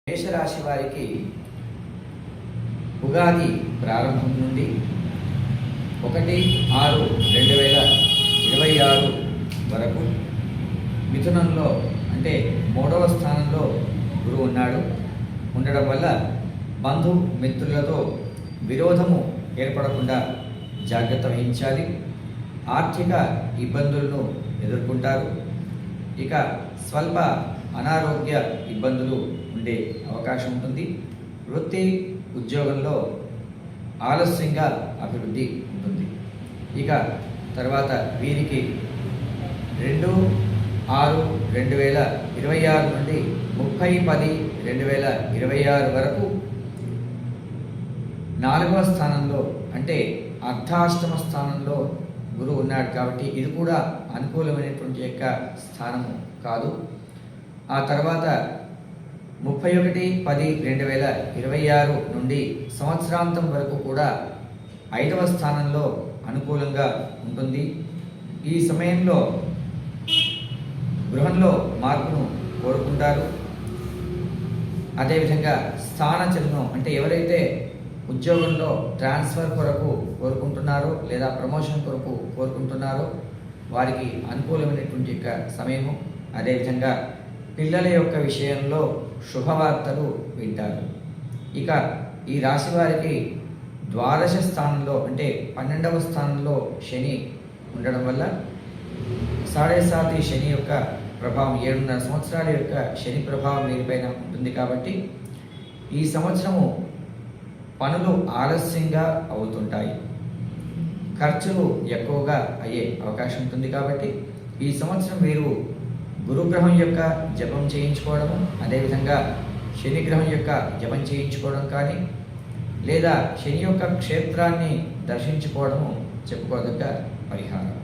మేషరాశి వారికి ఉగాది ప్రారంభం నుండి 1/6/2026 వరకు మిథునంలో అంటే 3వ స్థానంలో గురువు ఉండడం వల్ల బంధు మిత్రులతో విరోధము ఏర్పడకుండా జాగ్రత్త వహించాలి. ఆర్థిక ఇబ్బందులను ఎదుర్కొంటారు. ఇక స్వల్ప అనారోగ్య ఇబ్బందులు ఉండే అవకాశం ఉంటుంది. వృత్తి ఉద్యోగంలో ఆలస్యంగా అభివృద్ధి ఉంటుంది. ఇక తర్వాత వీరికి 2/6/2026 నుండి 30/10/2026 వరకు 4వ స్థానంలో అంటే అర్ధాష్టమ స్థానంలో గురువు ఉన్నాడు కాబట్టి ఇది కూడా అనుకూలమైనటువంటి యొక్క స్థానము కాదు. ఆ తర్వాత 31/10/2026 నుండి సంవత్సరాంతం వరకు కూడా 5వ స్థానంలో అనుకూలంగా ఉంటుంది. ఈ సమయంలో గృహంలో మార్పును కోరుకుంటారు. అదేవిధంగా స్థానచలనం అంటే ఎవరైతే ఉద్యోగంలో ట్రాన్స్ఫర్ కొరకు కోరుకుంటున్నారో లేదా ప్రమోషన్ కొరకు కోరుకుంటున్నారో వారికి అనుకూలమైనటువంటి యొక్క సమయము. అదేవిధంగా పిల్లల యొక్క విషయంలో శుభవార్తలు వింటారు. ఇక ఈ రాశి వారికి ద్వాదశ స్థానంలో అంటే 12వ స్థానంలో శని ఉండడం వల్ల 7.5 శని యొక్క ప్రభావం 7.5 సంవత్సరాల యొక్క శని ప్రభావం వీరిపైన ఉంటుంది. కాబట్టి ఈ సంవత్సరము పనులు ఆలస్యంగా అవుతుంటాయి, ఖర్చులు ఎక్కువగా అయ్యే అవకాశం ఉంటుంది. కాబట్టి ఈ సంవత్సరం వీరు గురుగ్రహం యొక్క జపం చేయించుకోవడము, అదేవిధంగా శనిగ్రహం యొక్క జపం చేయించుకోవడం కానీ లేదా శని యొక్క క్షేత్రాన్ని దర్శించుకోవడము చెప్పుకోదగ్గ పరిహారం.